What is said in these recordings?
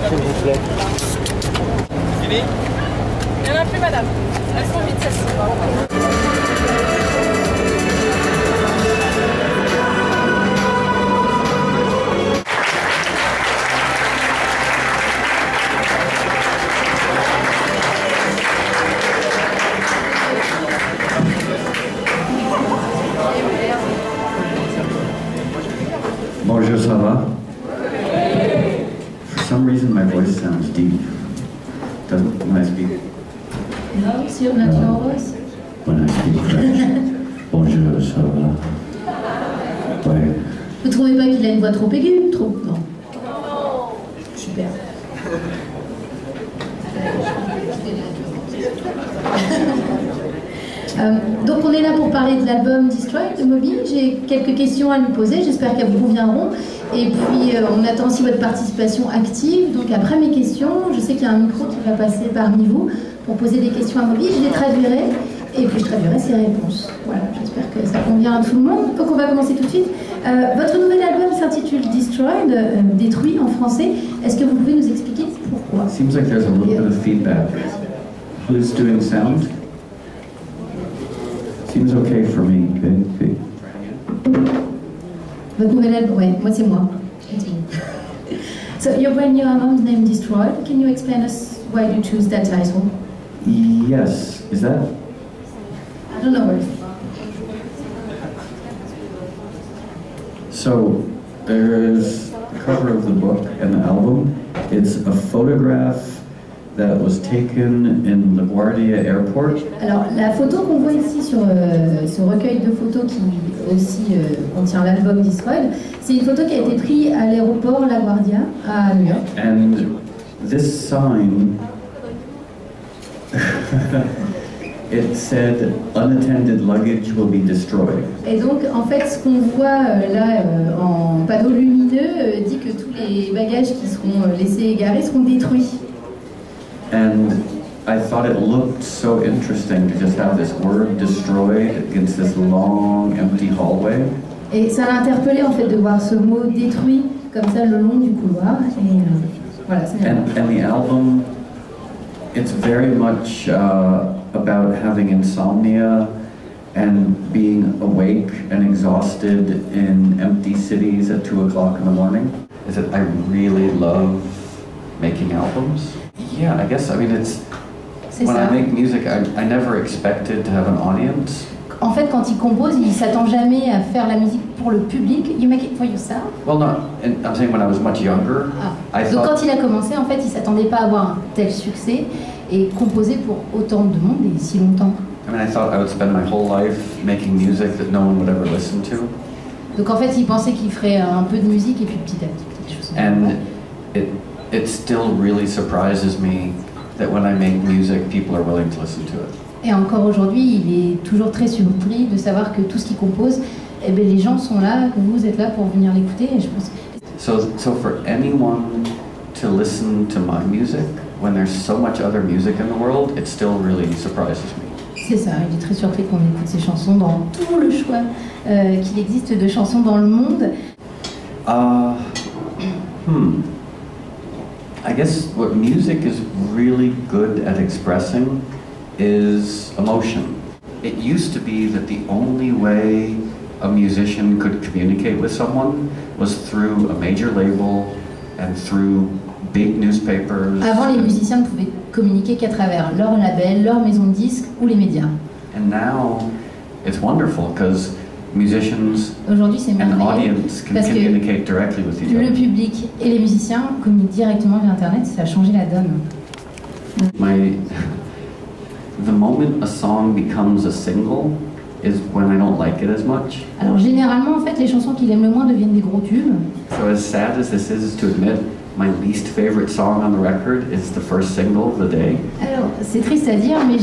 s'il vous plaît. Fini? Il n'y en a plus, madame. Elles sont vides, celles-ci. Bonjour, ça va? For some reason my voice sounds deep. Doesn't when I speak? No, it's your natural voice. When I speak French. Bonjour, ça va? Ouais. Vous trouvez pas qu'il a une voix trop aiguë? Trop? Non. Super. Donc on est là pour parler de l'album Destroyed de Moby. J'ai quelques questions à lui poser, j'espère qu'elles vous conviendront. Et puis on attend aussi votre participation active. Donc après mes questions, je sais qu'il y a un micro qui va passer parmi vous pour poser des questions à Moby. Je les traduirai et puis je traduirai ses réponses. Voilà, j'espère que ça convient à tout le monde. Donc on va commencer tout de suite. Votre nouvel album s'intitule Destroyed, détruit en français. Est-ce que vous pouvez nous expliquer pourquoi? Seems like there's a little bit of feedback. Who's doing sound? Seems okay for me. Okay. Votre nouvel album, ouais, moi c'est moi. So your brand new album is named Destroyed. Can you explain us why you choose that title? Yes. Is that? I don't know. So there's the cover of the book and the album. It's a photograph that was taken in LaGuardia Airport. Alors, la photo qu'on voit ici sur ce recueil de photos qui aussi contient l'album Destroyed, c'est une photo qui a été prise à l'aéroport LaGuardia à New York. And this sign, it said, unattended luggage will be destroyed. Et donc, en fait, ce qu'on voit là en panneau lumineux dit que tous les bagages qui seront laissés égarés seront détruits. And I thought it looked so interesting to just have this word destroyed against this long empty hallway. Et ça m'a interpellé en fait de voir ce mot détruit comme ça le long du couloir. Et voilà, c'est bien. And the album, it's very much about having insomnia and being awake and exhausted in empty cities at 2 o'clock in the morning. Is that I really love making albums. Yeah, I guess, I mean, it's, when I make music, I never expected to have an audience. En fait, quand il compose, il s'attend jamais à faire la musique pour le public. You make it for yourself? Well, no, I'm saying when I was much younger, I Donc thought... quand il a commencé, en fait, il s'attendait pas à avoir un tel succès et composer pour autant de monde et si longtemps. I mean, I thought I would spend my whole life making music that no one would ever listen to. Donc en fait, il pensait qu'il ferait un peu de musique et puis petit à petit, quelque chose. And it still really surprises me that when I make music, people are willing to listen to it. Et encore aujourd'hui, il est toujours très surpris de savoir que tout ce qu'il compose, eh bien, les gens sont là, que vous êtes là pour venir l'écouter. Et je pense. So for anyone to listen to my music when there's so much other music in the world, it still really surprises me. C'est ça, il est très surpris qu'on écoute ses chansons dans tout le choix qu'il existe de chansons dans le monde. I guess what music is really good at expressing is emotion. It used to be that the only way a musician could communicate with someone was through a major label and through big newspapers. Avant, les musiciens ne pouvaient communiquer qu'à travers leur label, leur maison de disques ou les médias. And now it's wonderful because musicians and audience can communicate directly with each other. Le public et les musiciens communiquent directement via Internet, ça a changé la donne. The moment a song becomes a single is when I don't like it as much. Alors généralement, en fait, les chansons qu'il aime le moins deviennent des gros tubes. So as sad as this is to admit, my least favorite song on the record is the first single, The Day. Alors, c'est triste à dire, mais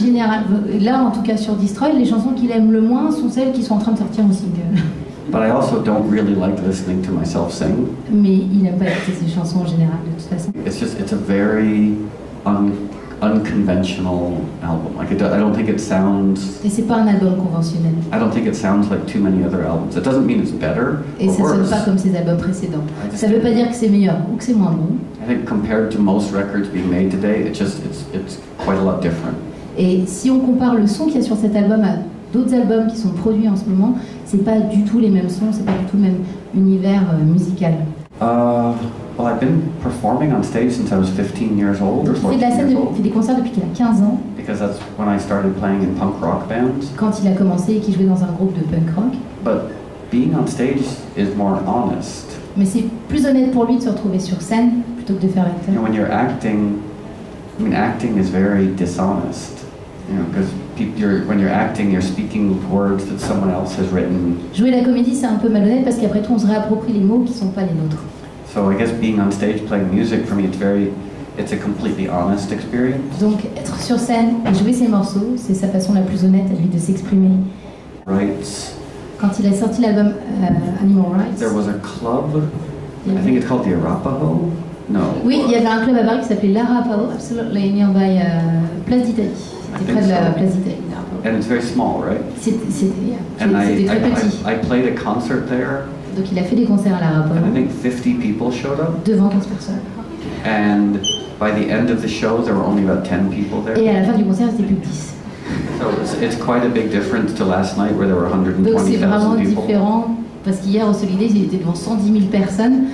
là, en tout cas sur Destroyed, les chansons qu'il aime le moins sont celles qui sont en train de sortir en single. But I also don't really like listening to myself sing. Mais il n'aime pas écouter ses chansons en général, de toute façon. It's a very unconventional album. Like I don't think it sounds. Et c'est pas un album conventionnel. I don't think it sounds like too many other albums. It doesn't mean it's better Et or ça sonne worse. pas comme ses albums précédents. Ça veut pas dire que c'est meilleur ou que c'est moins bon. I think compared to most records being made today, it's quite a lot different. Et si on compare le son qu'il y a sur cet album à d'autres albums qui sont produits en ce moment, c'est pas du tout les mêmes sons, c'est pas du tout le même univers musical. Well, I've been performing on stage since I was 15 years old or Il fait de la 14 scène, years il old. fait des concerts depuis qu'il a 15 ans, Because that's when I started playing in punk rock bands. quand il a commencé et qu'il jouait dans un groupe de punk rock. But being on stage is more honest. Mais c'est plus honnête pour lui de se retrouver sur scène plutôt que de faire acteur. You know, when you're acting, I mean, acting is very dishonest. You know, because when you're acting, you're speaking words that someone else has written. Jouer la comédie, c'est un peu malhonnête parce qu'après tout, on se réapproprie les mots qui sont pas les nôtres. So I guess being on stage playing music for me, it's a completely honest experience. Donc être sur scène et jouer ses morceaux, c'est sa façon la plus honnête à lui de s'exprimer. Rights. Quand il a sorti l'album Animal Rights, There was a club. I think it's called the Arapaho. No. oui, il y avait un club à Paris qui s'appelait l'Arapaho, absolutely nearby Place d'Italie. C'était près de la Place d'Italie, l'Arapaho. And it's very small, right? And C'était très petit. I played a concert there, Donc il a fait des concerts à l'Arapaho and I think 50 people showed up. devant 15 personnes. And by the end of the show, there were only about 10 people there. Et à la fin du concert, c'était plus que 10. So it's quite a big difference to last night where there were Donc c'est vraiment 120,000 people. différent parce qu'hier au Solidays, il était devant 110 000 personnes.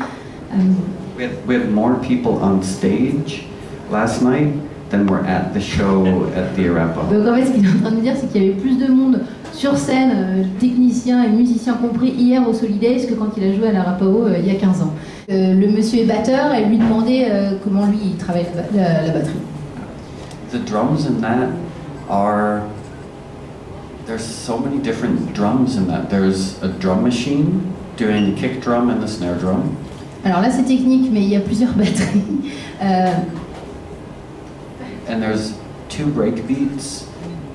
We had more people on stage last night than were at the show at the Arapaho. Donc en fait, ce qu'il est en train de dire, c'est qu'il y avait plus de monde sur scène, techniciens et musiciens compris, hier au Solidays que quand il a joué à l'Arapaho il y a 15 ans. Le monsieur est batteur et lui demandait comment lui il travaille la batterie. The drums in that there's so many different drums in that. There's a drum machine doing the kick drum and the snare drum. Alors là c'est technique, mais il y a plusieurs batteries. And there's 2 break beats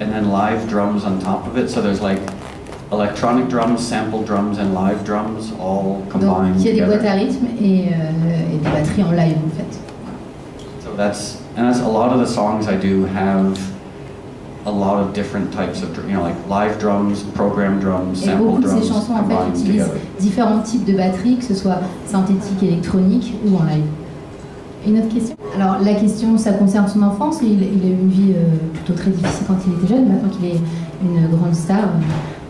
and then live drums on top of it. So there's like electronic drums, sample drums, and live drums all Donc combined il y a des together. boîtes à rythme et des batteries en live en fait. So that's a lot of the songs I do have a lot of different types of, like live drums, program drums, Et sample beaucoup de ces drums chansons en fait combined utilisent together. différents types de batteries, que ce soit synthétique, électronique ou en live. Une autre question? Alors la question, ça concerne son enfance. Il a eu une vie plutôt très difficile quand il était jeune. Maintenant qu'il est une grande star,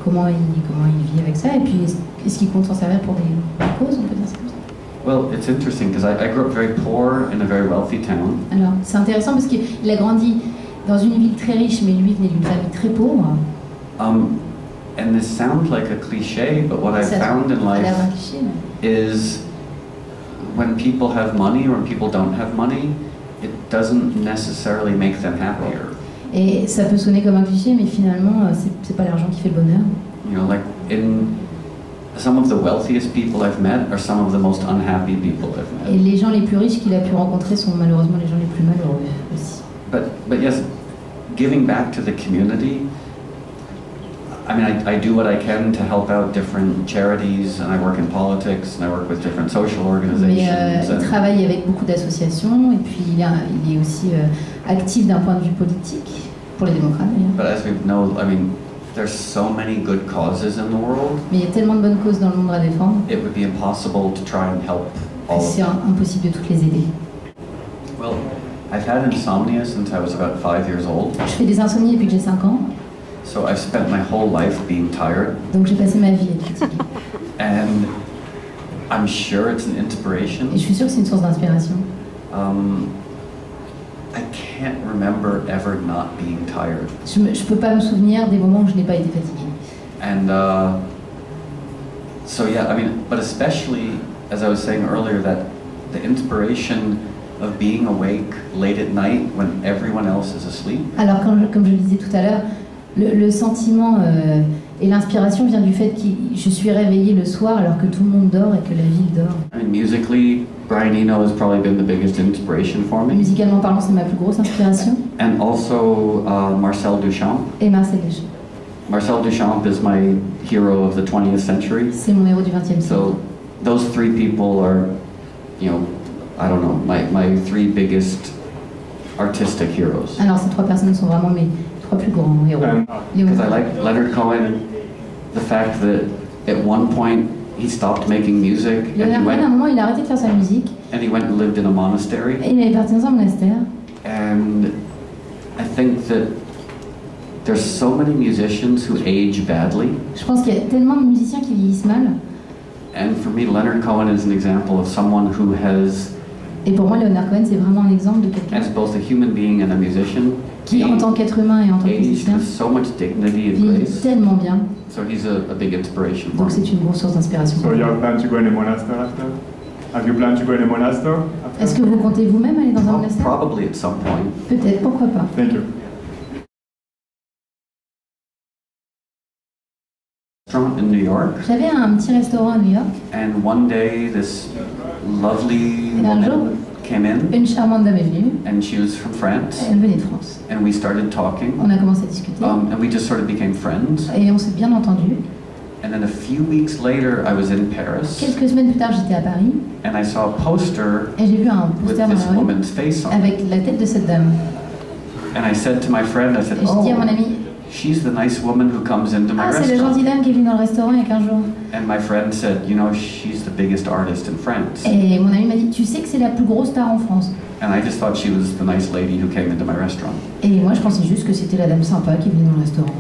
comment il vit avec ça? Et puis est-ce qu'il compte s'en servir pour des causes? On peut dire ça comme ça. Well, it's interesting because I grew up very poor in a very wealthy town. Alors c'est intéressant parce qu'il a grandi dans une ville très riche, mais lui venait d'une famille très pauvre. And this sounds like a cliche, but what I Ça found in a l'air life d'un cliché, mais- is when people have money or when people don't have money, it doesn't necessarily make them happier. Et ça peut sonner comme un cliché, mais finalement, c'est pas l'argent qui fait le bonheur. You know, like some of the wealthiest people I've met are some of the most unhappy people I've Et met. les gens les plus riches qu'il a pu rencontrer sont malheureusement les gens les plus malheureux aussi. But yes, giving back to the community. I mean, I do what I can to help out different charities, and I work in politics, and I work with different social Mais organizations. il travaille avec beaucoup d'associations et puis il est aussi actif d'un point de vue politique, pour les démocrates d'ailleurs. But as we know, I mean, there's so many good causes in the world. Mais il y a tellement de bonnes causes dans le monde à défendre It would be impossible to try and help all que of c'est them. impossible de toutes les aider. Well, I've had insomnia since I was about 5 years old, Je fais des insomnies depuis que j'ai 5 ans, so I've spent my whole life being tired, donc j'ai passé ma vie à être fatiguée. and I'm sure it's an inspiration. Et je suis sûre que c'est une source d'inspiration. I can't remember ever not being tired. Je peux pas me souvenir des moments où je n'ai pas été fatiguée. And so yeah, I mean, but especially, as I was saying earlier, that the inspiration of being awake late at night when everyone else is asleep. Alors, comme je le disais tout à l'heure, le sentiment et l'inspiration vient du fait que je suis réveillée le soir alors que tout le monde dort et que la ville dort. I mean, musically, Brian Eno has probably been the biggest inspiration for me. Musicalement parlant, c'est ma plus grosse inspiration. And also Marcel Duchamp. Et Marcel Duchamp. Marcel Duchamp is my hero of the 20th century. C'est mon héros du XXe siècle. So those 3 people are, you know, I don't know, my 3 biggest artistic heroes. Alors ces 3 personnes sont vraiment mes 3 plus grands héros. Because I like Leonard Cohen, the fact that at one point he stopped making music Leonard Cohen, à un moment, il a arrêté de faire sa musique and he went and lived in a monastery. et il est parti dans un monastère. And I think that there's so many musicians who age badly. Je pense qu'il y a tellement de musiciens qui vieillissent mal. And for me, Leonard Cohen is an example of someone who has, Et pour moi, Leonard Cohen, c'est vraiment un exemple de quelqu'un as both a human being and a musician, qui, en tant qu'être humain et en tant que aged musicien, with so much dignity and vit grace. tellement bien. So he's a big inspiration for Donc me. c'est une grosse source d'inspiration. So you have planned to go in a monastery after? Have you planned to go in a monastery after? Est-ce que vous comptez vous-même aller dans un monastère? Probably at some point. Peut-être, pourquoi pas. Thank you. Restaurant in New York, J'avais un petit restaurant à New York. and one day this lovely Et un jour, woman came in, une charmante dame est venue. and she was from France, Elle venait de France. and we started talking, On a commencé à discuter and we just sort of became friends. et on s'est bien entendu. And then a few weeks later, I was in Paris, Quelques semaines plus tard, j'étais à Paris and I saw a poster et j'ai vu un with poster dans this la rue woman's face on it. avec la tête de cette dame. And I said to my friend, I said, Et j'ai dit à mon oh, ami, she's the nice woman who comes into my ah, c'est la restaurant. gentille dame qui est venue dans le restaurant il y a 15 jours. And my friend said, you know, she's the biggest artist in France. Et mon ami m'a dit, tu sais que c'est la plus grosse star en France. And I just thought she was the nice lady who came into my restaurant. Et moi, je pensais juste que c'était la dame sympa qui venait dans le restaurant.